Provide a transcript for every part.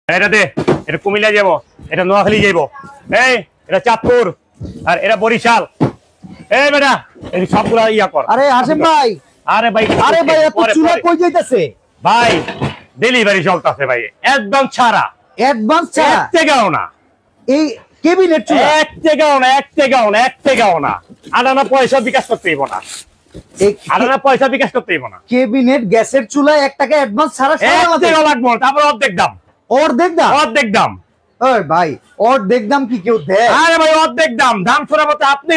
এটা দে, এটা কুমিল্লা যাব, এটা নোয়াখালী যাব, এই এটা চাঁদপুর, আর এটা বরিশাল। এই বেটা এই সবগুলা ইয়া কর। আরে হাসিম ভাই, আরে ভাই এত চুলা কই যাইতাছে ভাই? ডেলিভারি চলতেছে ভাই, একদম ছাড়া। অ্যাডভান্স ছাড়া? এক টাকাও না। এই কেবিনেট চুলা এক টাকাও না, এক টাকাও না, এক টাকাও না। আনানা পয়সা বিকাশ করতে হইব না, আনানা পয়সা বিকাশ করতে হইব না। কেবিনেট গ্যাসের চুলা 1 টাকা অ্যাডভান্স ছাড়া এক টাকা লাগবে না, তারপর অর্ধেক দাম। অর্ধেক দাম? অর্ধেক দাম। ওই ভাই অর্ধেক দাম কি কেউ দেয়? আরে ভাই অর্ধেক দাম, দাম শোনা মতো আপনি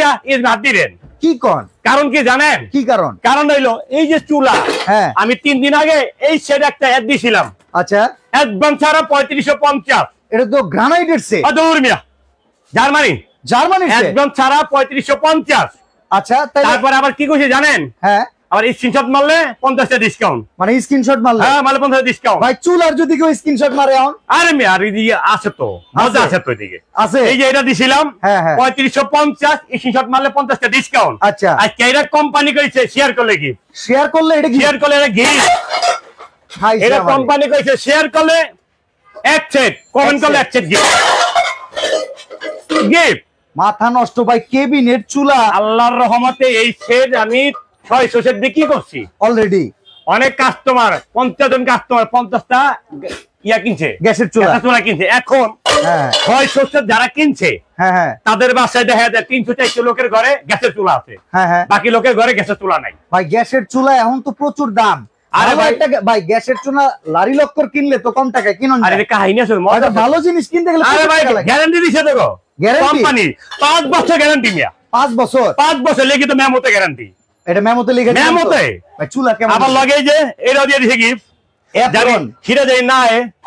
হাত দিবেন। কি কোন? কারণ কি জানেন? কি কারণ? কারণ হইলো এই যে চুলা, হ্যাঁ আমি 3 দিন আগে এই সেট একটা অ্যাড দিছিলাম। আচ্ছা, অ্যাডভান্স ছাড়া 3550। এটা তো গ্রানাইটের সেট। দৌড় মিয়া, জার্মানি। জার্মানির সেট? অ্যাডভান্স ছাড়া 3550। আচ্ছা, তারপর আবার কি কইছে জানেন? হ্যাঁ, আবার স্ক্রিনশট মারলে 50টা ডিসকাউন্ট। মানে স্ক্রিনশট মারলে? হ্যাঁ, মারলে 50টা ডিসকাউন্ট। ভাই চুলার যদি কেউ স্ক্রিনশট মারে এখন? আরে মিয়া আর এদিকে আছে তো, মজা আছে তো এদিকে। আছে? এই যে এটা দিছিলাম 3550, স্ক্রিনশট মারলে 50টা ডিসকাউন্ট। আচ্ছা, আজকে এটা কোম্পানি কইছে শেয়ার করলে কি? শেয়ার করলে এটা কি? শেয়ার করলে এটা গিফট। এটা কোম্পানি কইছে শেয়ার করলে এক সেট, কমেন্ট করলে এক সেট গিফট। গিফট। মাথা নষ্ট ভাই, কেবিনেট চুলা আল্লাহর রহমতে এই সেট আমি 600 সেট বিক্রি করছি অলরেডি। অনেক কাস্টমার, 50 জন কাস্টমার 50টা ইয়া কিনছে, গ্যাসের চুলা কিনছে। এখন 600 সেট যারা কিনছে তাদের বাসায় দেখা যায় 300-400 লোকের ঘরে গ্যাসের চুলা আছে, বাকি লোকের ঘরে গ্যাসের চুলা নাই। ভাই গ্যাসের চুলা এখন তো প্রচুর দাম। আরে ভাই গ্যাসের চুলা লারি লক্কর কিনলে তো কম টাকায় কিনুন। আরে কাহিনী আছে, ভালো জিনিস কিনতে গেলে আরে ভাই গ্যারান্টি দিছে দেখো কোম্পানি, 5 বছর গ্যারান্টি মিয়া। 5 বছর? 5 বছর লিখিত মেমোতে গ্যারান্টি। এটা মেমোতে লিখে দিন? মেমোতে। ভাই চুলা কেমন? আবার লাগে যে এটাও দিয়ে দিছে গিফট। এখন খিরে দেই না।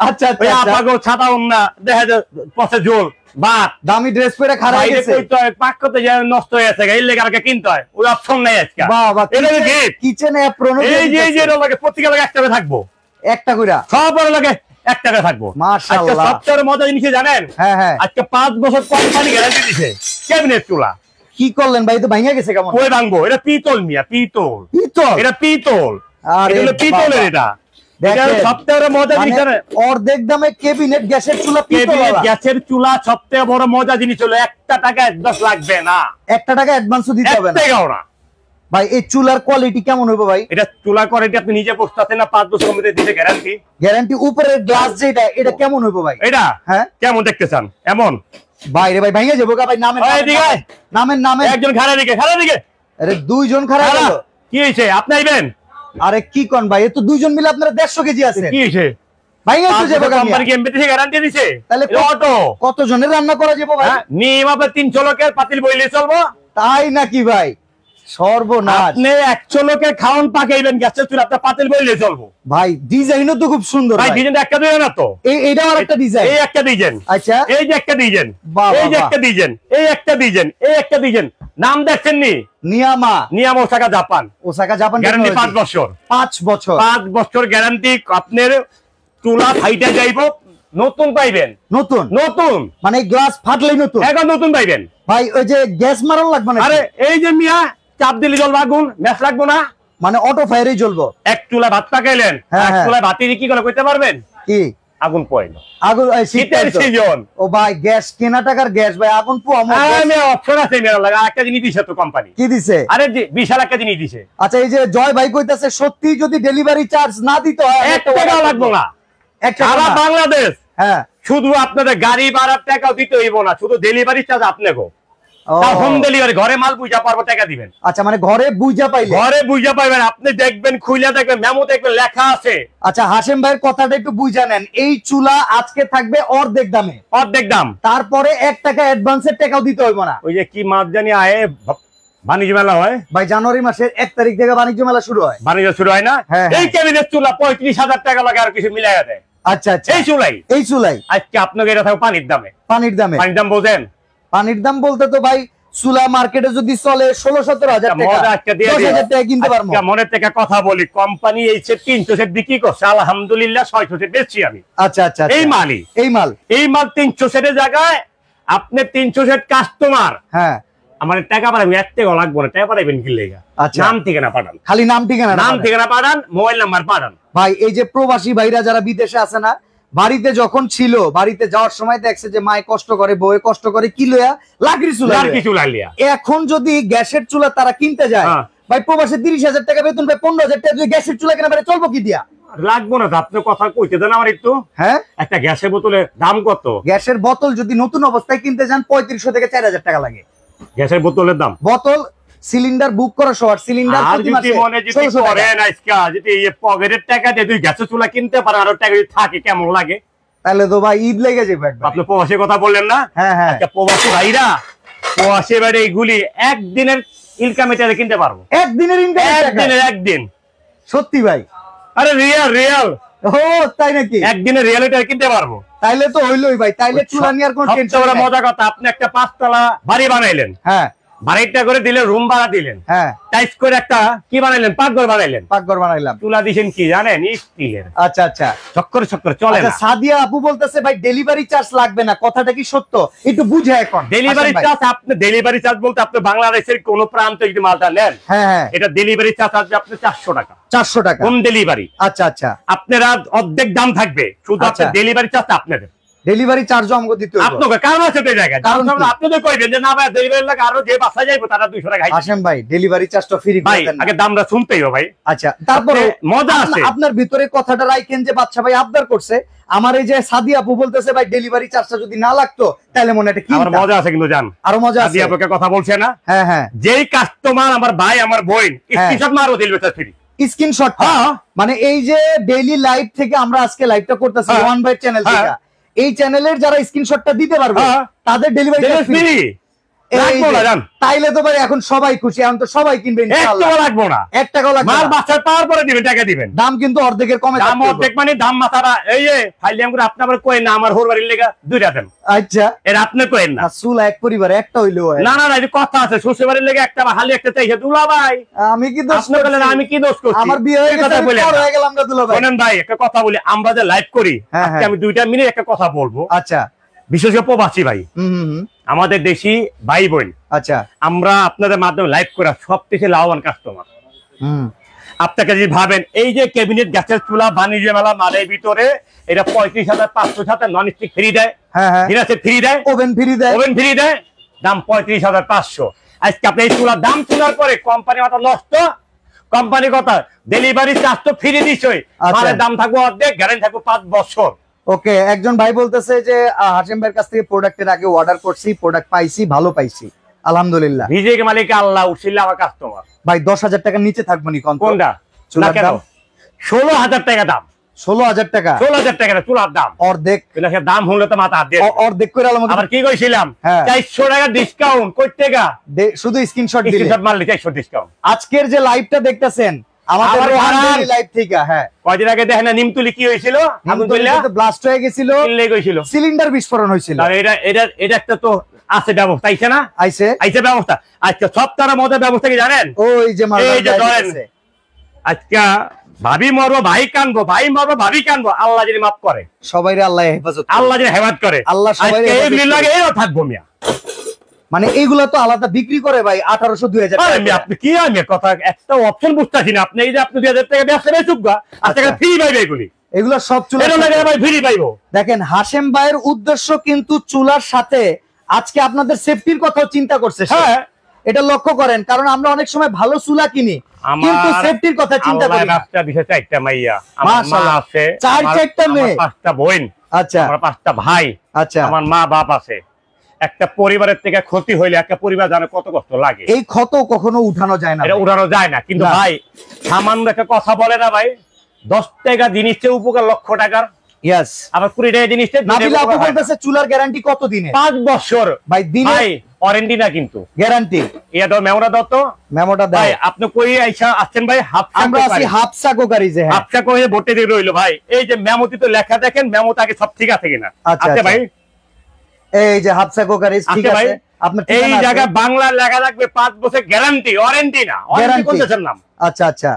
আচ্ছা আচ্ছা, ওই আপাগো ছাতা না দেখা যায় পথে জোর বাত দামি ড্রেস পরে খারাপ হয়ে গেছে, কইতো পাক করতে যায় নষ্ট হয়ে গেছে, এই লেগে আরকে কিনতে হয়, ওই অপশন নাই আজকে। বাবা এটা গিফট। কিচেন অ্যাপ্রন এই যে এর লাগে প্রত্যেকটা লাগে 1 টাকা থাকবো, একটা কইরা সব বড় লাগে 1 টাকা থাকবো। মাশাআল্লাহ। আজকে সবচেয়ে মজা জিনিস জানেন? হ্যাঁ আজকে 5 বছর কোম্পানি গ্যারান্টি দিছে ক্যাবিনেট চুলা। কি করলেন ভাই? তো ভাঙা গেছে কেমন? কই ভাঙবো? এটা পিতল মিয়া, পিতল। পিতল? এটা পিতল। আরে এটা পিতলের। এটা সবচেয়ে মজা জিনিস অর্ধেক দামে কেবিনেট গ্যাসের চুলা, কেবিনেট গ্যাসের চুলা। সবচেয়ে বড় মজা জিনিস হলো 1 টাকা অ্যাডভান্স লাগবে না, 1 টাকা অ্যাডভান্সও দিতে হবে না। 1 টাকাও না। ভাই এই চুলার কোয়ালিটি কেমন হবে ভাই? এটা চুলার কোয়ালিটি আপনি নিজে বুঝতেছেন না, 5 বছর মধ্যে দিতে গ্যারান্টি। গ্যারান্টি উপরের গ্লাস যেটা, এটা কেমন হবে ভাই? এটা হ্যাঁ কেমন দেখতে চান? এমন ভাই রে ভাই ভাঙা যাবো ভাই। নামেন নামেন। একজন খাড়া দিকে। আরে 2 জন খাড়া গেল। কি হইছে? আপনি আইবেন? আরে কি কোন ভাই, এ তো 2 জন মিলে আপনারা 150 কেজি আছে। কি হইছে? ভাঙা তো যাবে কোম্পানি কি এমবিতে গ্যারান্টি দিছে? তাহলে অটো কত জনের রান্না করা যাবে ভাই? নিম আপনি 300 লোকের পাতিল বইলে চলবো? তাই নাকি ভাই? সর্বনাশ। আপনি 100 লোকের খাওন পাকাইবেন গ্যাসের চুলা, আপনার পাতিল বইলে চলবো ভাই। ডিজাইনও তো খুব সুন্দর ভাই। ডিজাইনটা একটা দিবেন না তো? এইটা আরেকটা ডিজাইন। এই একটা ডিজাইন। আচ্ছা, এই যে একটা ডিজাইন, এই যে একটা ডিজাইন, এই একটা ডিজাইন, এই একটা ডিজাইন। নাম দেখছেন নি? নিয়ামা ওসাকা জাপান। গ্যারান্টি 5 বছর। 5 বছর? 5 বছর গ্যারান্টি। আপনার চুলা ফাইটা যাইবো, নতুন পাইবেন। নতুন? নতুন মানে গ্লাস ফাটলেই নতুন? এখন নতুন পাইবেন ভাই। ওই যে গ্যাস মারন লাগবে না? আরে এই যে মিয়া চাপ দিলে জ্বলবে আগুন, ম্যাচ লাগবো না, মানে অটো ফায়ারেই জ্বলবো। এক চুলা ভাত পাকাইলেন, এক চুলা ভাতি কি করে কইতে পারবেন? কি আগুন পোয়াইলো? আগুন শীতের সিজন। ও ভাই গ্যাস কেনা টাকার গ্যাস ভাই, আগুন পোয়ামো। আমি অপশন আছে মেরা লাগা। একটা জিনিস দিছে তো কোম্পানি। কি দিছে? আরে বিশাল একটা জিনিস দিছে। আচ্ছা, এই যে জয় ভাই কইতাছে সত্যি যদি ডেলিভারি চার্জ না দিতে হয় 1 টাকা লাগবে না। সারা বাংলাদেশ শুধু আপনাদের গাড়ি ভাড়ার টাকাও দিতে হইব না, শুধু ডেলিভারি চার্জ আপনাকে। হোম ডেলিভারি, ঘরে মাল বুঝা পারবো, টাকা দিবেন। আচ্ছা, মানে ঘরে বুঝা পাইলে? ঘরে বুঝা পাইবেন, আপনি দেখবেন, খুইলা দেখবেন, মেমো দেখবেন, লেখা আছে। আচ্ছা, হাসেম ভাইয়ের কথাটা একটু বুঝা নেন। এই চুলা আজকে থাকবে অর্ধেক দামে। অর্ধেক দাম। তারপরে 1 টাকা অ্যাডভান্সের টাকাও দিতে হইব না। ওই যে কি মাস জানি আয়ে বাণিজ্য মেলা হয় ভাই, জানুয়ারি মাসের 1 তারিখ থেকে বাণিজ্য মেলা শুরু হয়। বাণিজ্য শুরু হয় না? এই ক্যাবিনেট চুলা 35,000 টাকা লাগে, আর কিছু মিলাইয়া দেয়। আচ্ছা আচ্ছা, এই চুলাই আজকে আপনাকে এটা থাকবে পানির দামে। পানির দাম বোঝেন? পানির দাম বলতে তো ভাই চুলা মার্কেটে যদি চলে 16-17 হাজার টাকা, 10,000 টাকা কিনতে পারবো। মনের থেকে কথা বলি, কোম্পানি এই সেট 300 সেট বিক্রি করছে, আলহামদুলিল্লাহ 600 সেট বেচছি আমি। আচ্ছা আচ্ছা, এই মাল 300 সেটের জায়গায় আপনি 300 সেট কাস্টমার। হ্যাঁ, আমার টাকা পাঠাবেন, 1 টাকা লাগবে না। টাকা পাঠাবেন কি লেগা? নাম ঠিকানা পাঠান, খালি নাম ঠিকানা পাঠান, মোবাইল নাম্বার পাঠান। ভাই এই যে প্রবাসী ভাইরা যারা বিদেশে আছে না, বাড়িতে যখন ছিল, বাড়িতে যাওয়ার সময় দেখছে যে মায়ে কষ্ট করে, বউয়ে কষ্ট করে, কি লইয়া লাকড়ি চুলা লিয়া। এখন যদি গ্যাসের চুলা তারা কিনতে যায় ভাই, প্রবাসে 30,000 টাকা বেতন পায়, 15,000 টাকা গ্যাসের চুলা কেনা পারে, চলবো কি দিয়া? লাগবো না। আপনার কথা কইতে দেন আমার একটু। হ্যাঁ, একটা গ্যাসের বোতলের দাম কত? গ্যাসের বোতল যদি নতুন অবস্থায় কিনতে যান 3500 থেকে 4000 টাকা লাগে। গ্যাসের বোতলের দাম, বোতল সিলিন্ডার বুক করা সহ সিলিন্ডার প্রতি মাসে মনে যদি করেন আজকে যদি এই পকেটের টাকা দিয়ে দুই গ্যাসের চুলা কিনতে পারেন, আর টাকা যদি থাকে কেমন লাগে? তাহলে তো ভাই ঈদ লেগে যাবে একবার। আপনি প্রবাসীর কথা বললেন না? হ্যাঁ হ্যাঁ, প্রবাসী ভাইরা প্রবাসী বাইরে এইগুলি একদিনের ইনকাম এটা কিনতে পারবো। একদিনের ইনকাম, একদিন। সত্যি ভাই? আরে রিয়াল। ও তাই নাকি? একদিনের রিয়ালিটি কিনতে পারবো। তাইলে তো হইলোই ভাই, তাইলে চুলা নিয়ে আর কোনো টেনশন নাই। মজা কথা, আপনি একটা 5 তলা বাড়ি বানাইলেন। হ্যাঁ, বাড়িটা করে দিলেন, রুম ভাড়া দিলেন। হ্যাঁ, টাইস করে একটা কি বানাইলেন? পাকঘর বানাইলেন। পাকঘর বানাইলাম। চুলা দিছেন কি জানেন? স্টিলের। আচ্ছা আচ্ছা, চক্কর চলে না। সাদিয়া আপু বলতেছে ভাই ডেলিভারি চার্জ লাগবে না, কথাটা কি সত্য? একটু বুঝে এখন। ডেলিভারি চার্জ, আপনি ডেলিভারি চার্জ বলতে আপনি বাংলাদেশের কোন প্রান্তে যদি মালটা নেন, হ্যাঁ, এটা ডেলিভারি চার্জ আসবে আপনি 400 টাকা। 400 টাকা হোম ডেলিভারি। আচ্ছা আচ্ছা, আপনারা অর্ধেক দাম থাকবে, শুধু আপনার ডেলিভারি চার্জ আপনাদের। ডেলিভারি চার্জও আমাকে দিতে হবে আপনাকে। কারণ আছে তো জায়গায়, কারণ আপনাদের কইবেন যে না ভাই ডেলিভারি লাগে, আরো যে বাসা যাইবো তারা 200 টাকা। হাশেম ভাই ডেলিভারি চার্জটা ফ্রি ভাই, আগে দামটা শুনতেই হবে ভাই। আচ্ছা, তারপরে মজা আছে আপনার ভিতরে কথাটা রাখেন যে বাচ্চা ভাই আবদার করছে, আমার এই যে সাদিয়া আপু বলতেছে ভাই ডেলিভারি চার্জটা যদি না লাগতো তাহলে মনে একটা কি মজা আছে। কিন্তু জান আরো মজা আছে। সাদিয়া আপুকে কথা বলছে না? হ্যাঁ হ্যাঁ, যেই কাস্টমার আমার ভাই আমার বোন স্ক্রিনশট মারো, ডেলিভারি চার্জ ফ্রি। স্ক্রিনশট, মানে এই যে ডেইলি লাইভ থেকে আমরা আজকে লাইভটা করতেছি ওয়ান বাই চ্যানেল থেকে, এই চ্যানেলের যারা স্ক্রিনশটটা দিতে পারবে তাদের ডেলিভারি ফ্রি। তাইলে তো ভাই এখন সবাই খুশি, এখন তো সবাই কিনবে ইনশাআল্লাহ। লাগবো না, 1 টাকাও লাগবে না। মাল বাচ্চার পাওয়ার পরে দিবেন, টাকা দিবেন। দাম কিন্তু অর্ধেকের কমে, দাম অর্ধেক মানে দাম মাথাটা এই যে ফাইলিয়াম করে আপনার কই না আমার হোরবাড়ির লেগা 2টা দেন। আচ্ছা, এর আপনি কইেন না চুলা এক পরিবারে একটা হইলো না না না, এই কথা আছে শ্বশুরবাড়ির লেগে একটা হালি একটা চাইছে দুলা ভাই। আমি কি দোষ করলাম? আমি কি দোষ করছি? আমার বিয়ে হয়ে গেছে, পর হয়ে গেল আমরা দুলা ভাই। শুনেন ভাই, একটা কথা বলি, আমরা যে লাইভ করি আজকে আমি 2টা মিনিট একটা কথা বলবো। আচ্ছা, বিশেষ করে প্রবাসী ভাই, আমাদের দেশি ভাই বোন, আচ্ছা, আমরা আপনাদের মাধ্যমে লাইভ করা সবথেকে লাভবান কাস্টমার। আপনাকে যদি ভাবেন এই যে ক্যাবিনেট গ্যাসের চুলা বাণিজ্য মেলা মালের ভিতরে এটা 35,500 সাথে নন স্টিক ফ্রি দেয়, ফ্রি দেয়, ওভেন ফ্রি দেয়, দাম 35,500। আজকে আপনি এই চুলার দাম শোনার পরে কোম্পানি মাথা নষ্ট। কোম্পানি কথা ডেলিভারি চার্জ তো ফ্রি দিছই, মালের দাম থাকবে অর্ধেক, গ্যারান্টি থাকবে 5 বছর। ওকে, একজন ভাই বলতেছে যে হাশেম ভাইয়ের কাছ থেকে প্রোডাক্টের আগে অর্ডার করছি, প্রোডাক্ট পাইছি, ভালো পাইছি আলহামদুলিল্লাহ। ভিজে মালিক আল্লাহ উঠছিল আমার কাস্টমার। ভাই 10,000 টাকার নিচে থাকবো নি? কোনটা? চুলার দাম 16,000 টাকা দাম। 16,000 টাকা? 16,000 টাকা চুলার দাম অর্ধেক। দাম হলো তো মাথা অর্ধেক করে আলাম। আবার কি কইছিলাম 400 টাকা ডিসকাউন্ট কই টাকা? শুধু স্ক্রিনশট দিলে, স্ক্রিনশট মারলে 400 ডিসকাউন্ট। আজকের যে লাইভটা দেখতেছেন আমাদের লাইভ থেকে, হ্যাঁ, কয়দিন আগে দেখেন না নিমতুলি কি হয়েছিল? আগুন ব্লাস্ট হয়ে গেছিল, সিলিন্ডার বিস্ফোরণ হয়েছিল। এটা একটা তো আছে ব্যবস্থা, আইছে না? আইছে ব্যবস্থা। আজকে সব তারা মজার ব্যবস্থা কি জানেন? ওই যে আজকে ভাবি মরবো ভাই কানবো, ভাই মরবো ভাবি কানবো, আল্লাহ যদি মাফ করে সবাইরে, আল্লাহ হেফাজত, আল্লাহ যদি হেফাজত করে, আল্লাহ সবাই থাকবো মিয়া। মানে এইগুলা তো আলাদা বিক্রি করে ভাই 1800 2000 টাকা। আপনি কি আমি কথা একটা অপশন বুঝতেছি না। আপনি এই যে আপনি 2000 টাকা ব্যবসা চুপগা আজকে ফ্রি পাইবে এগুলি, এগুলা সব চুলা ভাই ফ্রি পাইবো। দেখেন হাশেম ভাইয়ের উদ্দেশ্য কিন্তু চুলার সাথে আজকে আপনাদের সেফটির কথাও চিন্তা করছে। হ্যাঁ, এটা লক্ষ্য করেন, কারণ আমরা অনেক সময় ভালো চুলা কিনি কিন্তু সেফটির কথা চিন্তা করি না। বাচ্চা দিছে 4টা মাইয়া, আমার মা আছে 4টা মেয়ে, 5টা বোন, আচ্ছা, আমার 5টা ভাই, আচ্ছা, আমার মা বাপ আছে। একটা পরিবারের থেকে ক্ষতি হইলে একটা পরিবার জানে কত কষ্ট লাগে। এই ক্ষত কখনো উঠানো যায় না, এটা উঠানো যায় না। কিন্তু ভাই সামান্য একটা কথা বলে না ভাই, 10 টাকা জিনিসের উপকার লক্ষ টাকার। ইয়েস, আবার 20 টাকা জিনিসটা নাবিলা আপু বলতেছে চুলার গ্যারান্টি কত দিনে? 5 বছর ভাই দিনে, ভাই ওয়ারেন্টি না কিন্তু গ্যারান্টি। এটা মেমোরা দাও তো, মেমোটা দাও ভাই। আপনি কই আইছা আছেন ভাই? আমরা আছি হাফসা কোকারি, যে হাফসা কই ভর্তি দিয়ে রইলো ভাই। এই যে মেমোতে তো লেখা দেখেন, মেমোতে আগে সব ঠিক আছে কিনা? আচ্ছা ভাই, এই যে হাফসা কোকারি ঠিক আছে, আপনার এই জায়গা বাংলা লেখা থাকবে 5 বছর গ্যারান্টি, ওয়ারেন্টি না। ওয়ারেন্টি কোনটার নাম? আচ্ছা আচ্ছা,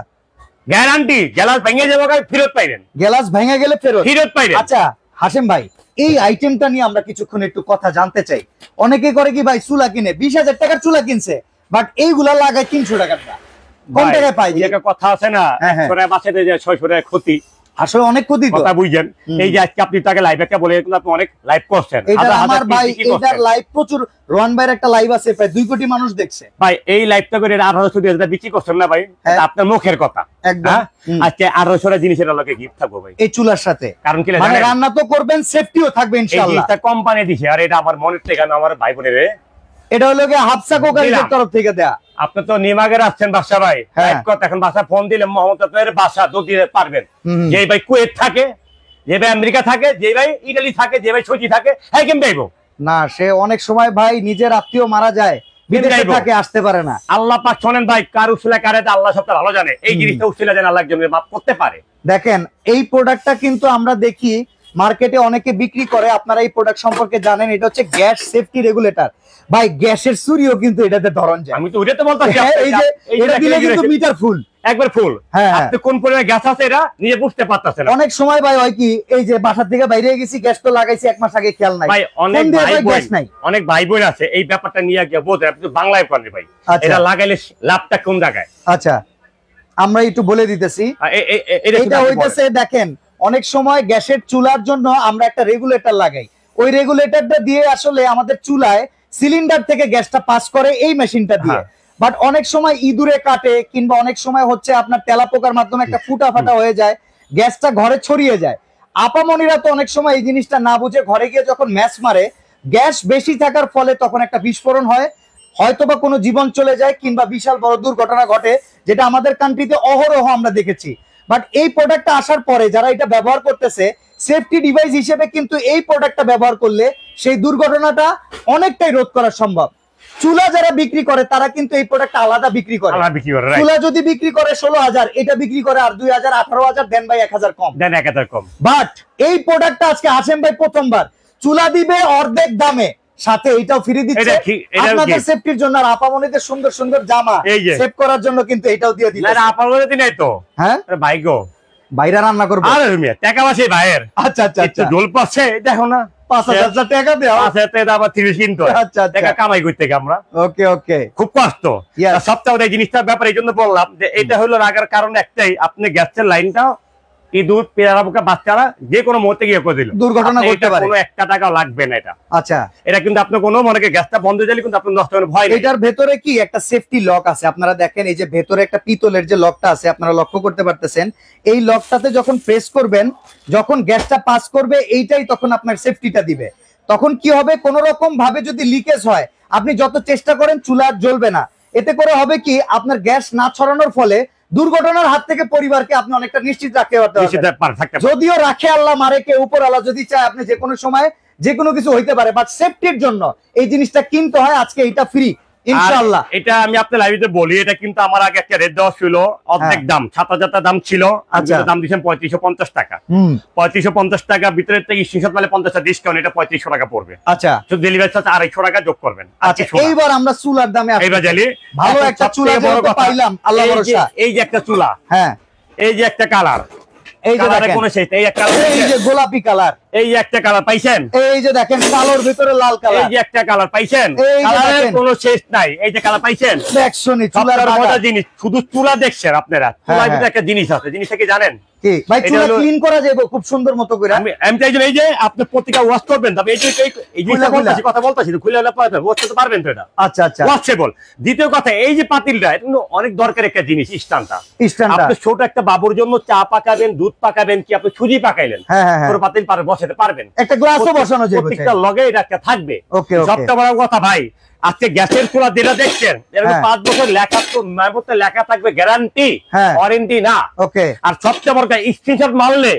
গ্যারান্টি। গ্লাস ভেঙে যাবে ফেরত পাইবেন, গ্লাস ভেঙে গেলে ফেরত পাইবেন। আচ্ছা হাশেম ভাই, এই আইটেমটা নিয়ে আমরা কিছুক্ষণ একটু কথা জানতে চাই। অনেকে করে কি ভাই চুলা কিনে 20,000 টাকার চুলা কিনছে, বাট এইগুলা লাগায় 300 টাকার, কোন টাকায় পাই? একটা কথা আছে না, 100 টাকা বাঁচাতে যায় 600 টাকা ক্ষতি। আসলে অনেক ক্ষতি কথা বুঝছেন। এই যে আজকে আপনি তাকে লাইভ একটা বলে আপনি অনেক লাইভ করছেন, আমার ভাই এটার লাইভ প্রচুর, রোহান ভাইয়ের একটা লাইভ আছে প্রায় 2 কোটি মানুষ দেখছে ভাই। এই লাইভটা করে 1800 বিক্রি করছেন না ভাই, আপনার মুখের কথা একদম। আজকে 1800 জিনিসের লগে গিফট থাকবো ভাই এই চুলার সাথে, কারণ কি মানে রান্না তো করবেন, সেফটিও থাকবে ইনশাআল্লাহ। এটা কোম্পানি দিছে, আর এটা আমার মনের থেকে না, আমার ভাই বোনের এটা হলো কি হাফসা কোকারিজের তরফ থেকে দেয়া। আপনি তো নিমাগের আসছেন বাসা ভাই, এক কথা এখন বাসা ফোন দিলে মোহাম্মদ আপনার বাসা দিতে পারবেন। যে ভাই কুয়েত থাকে, যে ভাই আমেরিকা থাকে, যে ভাই ইতালি থাকে, যে ভাই সৌদি থাকে, হ্যাঁ কেমন যাইবো না, সে অনেক সময় ভাই নিজের আত্মীয় মারা যায়, বিদেশে থাকে, আসতে পারে না। আল্লাহ পাক শোনেন ভাই, কার উসিলা কারে আল্লাহ সবটা ভালো জানে। এই জিনিসটা উসিলা জানে আল্লাহ একজনের মাফ করতে পারে। দেখেন এই প্রোডাক্টটা কিন্তু আমরা দেখি মার্কেটে অনেকে বিক্রি করে, আপনারা এই প্রোডাক্ট সম্পর্কে জানেন, এটা হচ্ছে গ্যাস সেফটি রেগুলেটর। ভাই গ্যাসের চুরিও কিন্তু এটাতে ধরন যায়। আমি তো ওইটা তো বলতাছি, এই যে এটা দিলে কিন্তু মিটার ফুল, একবার ফুল। আপনি কোন পরিমাণে গ্যাস আছে এটা নিজে বুঝতে পারতেছেন। অনেক সময় ভাই হয় কি, এই যে বাসা থেকে বাইরে গেছি, গ্যাস তো লাগাইছি 1 মাস আগে, খেয়াল নাই ভাই। অনেক ভাই বোন আছে এই ব্যাপারটা নিয়ে গিয়ে বোঝে, আপনি বাংলায় করেন ভাই, এটা লাগাইলে লাভটা কোন জায়গায়। আচ্ছা আমরা একটু বলে দিতেছি, এটা হইতেছে দেখেন অনেক সময় গ্যাসের চুলার জন্য আমরা একটা রেগুলেটর লাগাই, ওই রেগুলেটরটা দিয়ে আসলে আমাদের চুলায় সিলিন্ডার থেকে গ্যাসটা পাস করে এই মেশিনটা দিয়ে। বাট অনেক সময় ইঁদুরে কাটে, কিংবা অনেক সময় হচ্ছে আপনার তেলাপোকার মাধ্যমে একটা ফুটা ফাটা হয়ে যায়, গ্যাসটা ঘরে ছড়িয়ে যায়। আপামনিরা তো অনেক সময় এই জিনিসটা না বুঝে ঘরে গিয়ে যখন ম্যাচ মারে, গ্যাস বেশি থাকার ফলে তখন একটা বিস্ফোরণ হয়, হয়তোবা কোনো জীবন চলে যায়, কিংবা বিশাল বড় দুর্ঘটনা ঘটে, যেটা আমাদের কান্ট্রিতে অহরহ আমরা দেখেছি। বাট এই প্রোডাক্টটা আসার পরে যারা এটা ব্যবহার করতেছে, সেফটি ডিভাইস হিসেবে কিন্তু এই প্রোডাক্টটা ব্যবহার করলে সেই দুর্ঘটনাটা অনেকটাই রোধ করা সম্ভব। চুলা যারা বিক্রি করে তারা কিন্তু এই প্রোডাক্ট আলাদা বিক্রি করে। চুলা যদি বিক্রি করে 16,000, এটা বিক্রি করে আর 2,000, 18,000, দেন ভাই 1,000 কম, দেন 1,000 কম। বাট এই প্রোডাক্টটা আজকে হাসেম ভাই প্রথমবার চুলা দিবে অর্ধেক দামে, সাথে এটাও ফ্রি দিচ্ছে আপনাদের সেফটির জন্য। আর আপামনিদের সুন্দর সুন্দর জামা সেভ করার জন্য কিন্তু এটাও দিয়ে দিচ্ছে। না আপামনি দিন নাই তো, হ্যাঁ ভাই গো, বাইরা রান্না করবে। আরে মিয়া টাকা আছে ভাইয়ের। আচ্ছা আচ্ছা আচ্ছা, ঢোল পাচ্ছে দেখো না, 5,000 টাকা দেও, 5,000 টাকা আবার 30 কিনতো। আচ্ছা টাকা কামাই করতে আমরা। ওকে ওকে, খুব কষ্ট সপ্তাহে এই জিনিসটার ব্যাপারে। এই জন্য বললাম যে এটা হলো রাগার কারণ একটাই, আপনি গ্যাসের লাইনটা ইঁদুর পেয়ারা পোকা বাচ্চারা যে কোনো মুহূর্তে গিয়ে করে দিল, দুর্ঘটনা ঘটতে পারে, কোনো 1 টাকা লাগবে না এটা। আচ্ছা এটা কিন্তু আপনি কোনো মনে করেন গ্যাসটা বন্ধ হয়ে গেলে কিন্তু আপনি নষ্ট হওয়ার ভয় নেই। এটার ভেতরে কি একটা সেফটি লক আছে, আপনারা দেখেন এই যে ভেতরে একটা পিতলের যে লকটা আছে, আপনারা লক্ষ্য করতে পারতেছেন। এই লকটাতে যখন প্রেস করবেন, যখন গ্যাসটা পাস করবে, এইটাই তখন আপনার সেফটিটা দিবে। তখন কি হবে, কোন রকম ভাবে যদি লিকেজ হয়, আপনি যত চেষ্টা করেন চুলা জ্বলবে না। এতে করে হবে কি, আপনার গ্যাস না ছড়ানোর ফলে দুর্ঘটনার হাত থেকে পরিবারকে আপনি অনেকটা নিশ্চিত রাখতে পারবেন। যদিও রাখে আল্লাহ, মারে কে উপর আল্লাহ, যদি চায় আপনি যে কোনো সময় যে কোনো কিছু হইতে পারে, বাট সেফটির জন্য এই জিনিসটা কিনতে হয়। আজকে এটা ফ্রি ইনশাআল্লাহ। এটা আমি আপনার লাইভে বলি, এটা কিন্তু আমার আগে একটা রেট দেওয়া ছিল, অর্ধেক দাম 7,000 টাকা দাম ছিল, দাম দিয়েছেন 3550 টাকা। 3550 টাকা ভিতরে থেকে স্ক্রিনশট মারলে 50 টাকা ডিসকাউন্ট, এটা 3500 টাকা পড়বে। আচ্ছা তো ডেলিভারি চার্জ 250 টাকা যোগ করবেন। আচ্ছা এইবার আমরা চুলার দামে এইবার জানি ভালো একটা চুলা পাইলাম, আল্লাহ ভরসা। এই যে একটা চুলা, হ্যাঁ এই যে একটা কালার, এই যে দেখেন কোন শেষ, এই একটা এই যে গোলাপি কালার, এই যে একটা কালার পাইছেন, এই যে দেখেন কালোর ভিতরে লাল কালার, এই যে একটা কালার পাইছেন, কালারের কোনো শেষ নাই। এই যে কালার পাইছেন, দেখছনি চুলার মজা জিনিস, শুধু চুলা দেখছেন আপনারা, চুলার ভিতরে একটা জিনিস আছে, জিনিসটা কি জানেন? কি ভাই, চুলা ক্লিন করা যাবে খুব সুন্দর মতো করে। আমি চাই এই যে আপনি প্রতিটা ওয়াশ করবেন, তবে এই যে এই জিনিসটা বলতাছি, কথা বলতাছি, খুলে হলে ওয়াশ করতে পারবেন তো এটা। আচ্ছা আচ্ছা, ওয়াশেবল। দ্বিতীয় কথা, এই যে পাতিলটা, এটা অনেক দরকার একটা জিনিস, স্ট্যান্ডটা। আপনি ছোট একটা বাবুর জন্য চা পাকাবেন, দুধ পাকাবেন, কি আপনি সুজি পাকাইলেন, পুরো পাতিল পারে বসাতে পারবেন, একটা গ্লাসও বসানো যাবে, প্রত্যেকটা লগে এটা একটা থাকবে। সবটা বড় কথা ভাই, আজকে গ্যাসের চুলা যেটা দেখছেন, এর 5 বছর লেখা, তো মাইবতে লেখা থাকবে গ্যারান্টি, ওয়ারেন্টি না। ওকে, আর সবচেয়ে বড় কথা, স্ক্রিনশট মারলে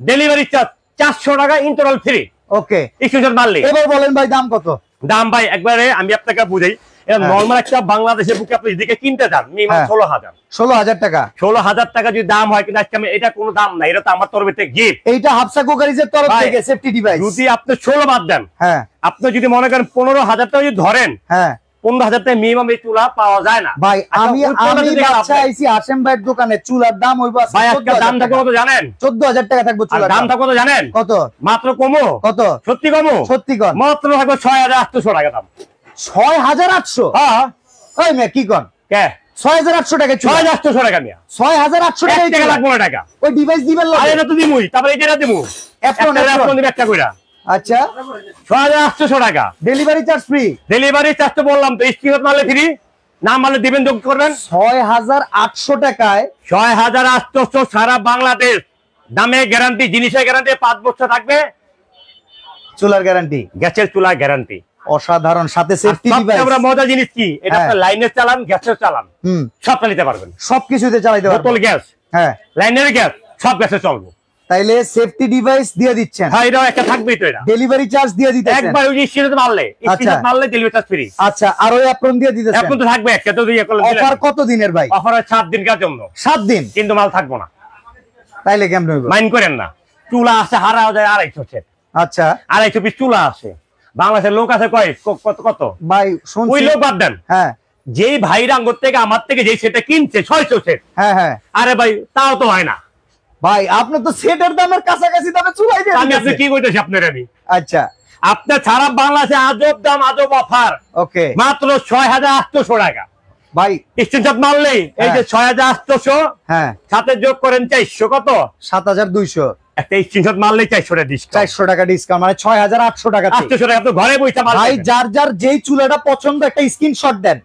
ডেলিভারি চার্জ 400 টাকা, ইন্টারনাল ফ্রি। ওকে, স্ক্রিনশট মারলে। এবার বলেন ভাই দাম কত? দাম ভাই একবারে আমি আপনাকে বুঝাই, নরমাল একটা বাংলাদেশের বুকে আপনি যেদিকে কিনতে যান মিনিমাম 16,000 টাকা। 16,000 টাকা যদি দাম হয়, কিন্তু আজকে আমি এটা কোনো দাম না, এটা তো আমার তরফ থেকে গিফট। এইটা হাফসা কুকারিজের তরফ থেকে সেফটি ডিভাইস। যদি আপনি 16 বাদ দেন, হ্যাঁ আপনি যদি মনে করেন 15,000 টাকা যদি ধরেন, হ্যাঁ 15,000 টাকা মিনিমাম এই চুলা পাওয়া যায় না ভাই। আমি বাচ্চা আইছি হাসেম ভাইয়ের দোকানে, চুলার দাম হইব ভাই আজকে দাম থাকবে কত জানেন? 14,000 টাকা থাকবে চুলার দাম। কত জানেন? কত? মাত্র কমো। কত? সত্যি কমো, সত্যি কম, মাত্র থাকবে 6,800 টাকা দাম। 6,800? হ্যাঁ। ওই মে কি কোন কে 6800 টাকা, 6800 টাকা নিয়া 6800 টাকা, 1 টাকা লাগবে না টাকা। ওই ডিভাইস দিবেন লাগে? আরে না তো দিমুই, তারপরে এটা দিমু অ্যাপ্রন দিবে একটা কইরা। আচ্ছা 6800 টাকা delivery charge free. Delivery charge তো বললাম তো, স্ক্রিনশট মারলে ফ্রি, না মারলে দিবেন যোগ করবেন। 6800 টাকায় 6800 সারা বাংলাদেশ, দামে গ্যারান্টি, জিনিসের গ্যারান্টি, 5 বছর থাকবে, চুলার গ্যারান্টি, গ্যাসের চুলার গ্যারান্টি অসাধারণ, সাথে সেফটি ডিভাইস। আমরা মজা জিনিস কি, এটা আপনি লাইনের চালান, গ্যাসের চালান, সব চালাতে পারবেন, সবকিছুতে চালাতে পারবেন। বোতল গ্যাস, হ্যাঁ লাইনের গ্যাস, সব গ্যাসে চলবে। তাইলে সেফটি ডিভাইস দিয়ে দিচ্ছেন? হ্যাঁ, এটাও একটা থাকবেই তো। এটা ডেলিভারি চার্জ দিয়ে দিতেছেন একবার, ওই স্ক্রিনশট মারলে, স্ক্রিনশট মারলে ডেলিভারি চার্জ ফ্রি। আচ্ছা, আর ওই অ্যাপ্রন দিয়ে দিতেছেন? এখন তো থাকবে একটা, তো দিয়ে করলে অফার কত দিনের ভাই? অফার 7 দিনকার জন্য। 7 দিন? কিন্তু মাল থাকবো না। তাইলে কেমন হইব? মাইন্ড করেন না, চুলা আছে হারাও যায় 250 সেট। আচ্ছা 250 পিস চুলা আছে, বাংলাদেশের লোক আছে কত কত ভাই শুনছি। ওই লোক বাদ দেন, হ্যাঁ যেই ভাইরা আঙ্গুর থেকে আমার থেকে যেই সেটা কিনছে 600 সেট, হ্যাঁ হ্যাঁ, আরে ভাই তাও তো হয় না ভাই। আপনি তো সেটের দামের কাছাকাছি দামে চুলাই দিয়ে আমি আপনি দিতেছেন। কি কইতেছি আপনার আমি? আচ্ছা আপনার সারা বাংলাদেশে আজব দাম, আজব অফার, ওকে মাত্র 6800 টাকা। ভাই স্ক্রিনশট মারলেই এই যে 6800, হ্যাঁ সাথে যোগ করেন 400, কত? 7200। একটা স্ক্রিনশট মারলেই 400 টাকা ডিসকাউন্ট, 400 টাকা ডিসকাউন্ট, মানে 6800 টাকা। 800 টাকা আপনি ঘরে বসে মাল ভাই পাবেন। যার যার যেই চুলাটা পছন্দ একটা স্ক্রিনশট দেন,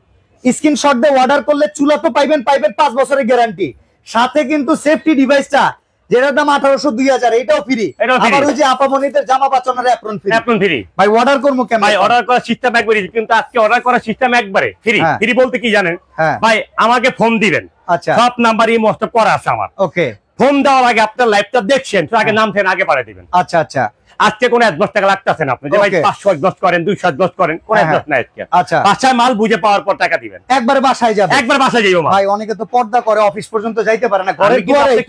স্ক্রিনশট দিয়ে অর্ডার করলে চুলা তো পাইবেন 5 বছরের গ্যারান্টি, সাথে কিন্তু সেফটি ডিভাইসটা যেটার দাম 1800 2000 এটাও ফ্রি। আবার ওই যে আপামনিদের জামা বাঁচানোর অ্যাপ্রন ফ্রি। Apron free. ভাই অর্ডার করবো কেমন? ভাই অর্ডার করার সিস্টেম একবারে, কিন্তু আজকে অর্ডার করার সিস্টেম একবারে ফ্রি। ফ্রি বলতে কি জানেন ভাই? আমাকে ফোন দিবেন, আচ্ছা সব নাম্বারই মস্ত করা আছে আমার। ওকে, ফোন দেওয়ার আগে আপনার লাইভটা দেখছেন, তো আগে নাম ফেন আগে পাঠিয়ে দিবেন। আচ্ছা আচ্ছা, আজকে কোনো অ্যাডভান্স টাকা লাগতেছে না, আপনি যে ভাই 500 অ্যাডভান্স করেন, 200 অ্যাডভান্স করেন, কোন অ্যাডভান্স নাই আজকে। আচ্ছা, বাসায় মাল বুঝে পাওয়ার পর টাকা দিবেন, একবারে বাসায় যাবে, একবার বাসায় যাইও। ভাই অনেকে তো পর্দা করে, অফিস পর্যন্ত যাইতে পারে না, ঘরে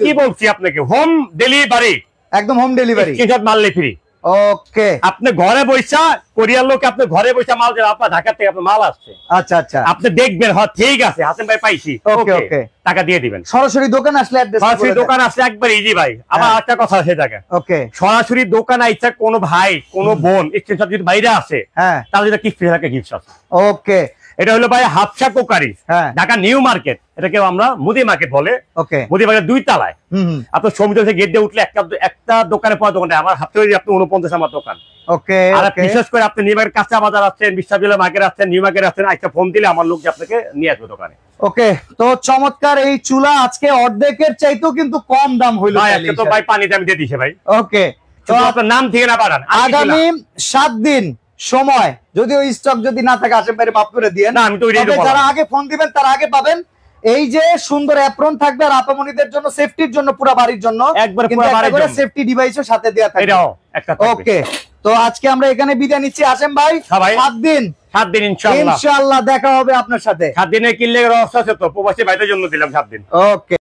কি বলছি আপনাকে, হোম ডেলিভারি, একদম হোম ডেলিভারি, স্ক্রিনশট মারলে ফ্রি। ওকে, আপনি ঘরে বইসা, কোরিয়ার লোক আপনি ঘরে বইসা মাল দেন, আপনার ঢাকা থেকে আপনার মাল আসছে, আচ্ছা আচ্ছা, আপনি দেখবেন হ্যাঁ ঠিক আছে হাসেম ভাই পাইছি, ওকে ওকে, টাকা দিয়ে দিবেন। সরাসরি দোকান আসলে অ্যাড্রেস, সরাসরি দোকান আসলে একবার ইজি ভাই। আবার একটা কথা আছে জায়গা, ওকে, সরাসরি দোকান আইসা কোনো ভাই কোনো বোন স্ক্রিনশট যদি বাইরে আছে, হ্যাঁ তাহলে এটা গিফট থাকে, গিফট আছে। ওকে, এটা হলো ভাই Hafsa crockery, Dhaka new market, এটাকে আমরা মুদি মার্কেট বলে। ওকে, মুদি মার্কেট 2 তলায়। আপনার সমুদ্র থেকে গেট দিয়ে উঠলে একটা দোকানে পাওয়া, দোকানটা আমার হাতে আপনি 49 আমার দোকান। ওকে, আর বিশেষ করে আপনি নিউ মার্কেট কাঁচা বাজার আছেন, বিশ্ববিদ্যালয় মার্কেট আছেন, নিউ মার্কেট আছেন, একটা ফোন দিলে আমার লোক আপনাকে নিয়ে আসবে দোকানে। ওকে, তো চমৎকার এই চুলা আজকে অর্ধেকের চাইতেও কিন্তু কম দাম হইলো ভাই। আজকে তো ভাই পানিতে আমি দিয়ে দিছি ভাই। ওকে, তো আপনার নাম থেকে না পাঠান, আগামী 7 দিন সময়, যদি ওই স্টক যদি না থাকে আসেন বাইরে মাফ করে দিয়েন। না আমি তো যারা আগে ফোন দিবেন তারা আগে পাবেন। এই যে সুন্দর অ্যাপ্রন থাকবে, আর আপামনিদের জন্য সেফটির জন্য, পুরো বাড়ির জন্য একবার পুরো বাড়ির জন্য সেফটি ডিভাইসও সাথে দেয়া থাকবে। এটাও একটা থাকবে। ওকে, তো আজকে আমরা এখানে বিদায় নিচ্ছি আসেম ভাই। 7 দিন ইনশাআল্লাহ ইনশাআল্লাহ দেখা হবে আপনার সাথে। 7 দিনে কিনলে রস আছে তো, প্রবাসী ভাইদের জন্য দিলাম 7 দিন। ওকে।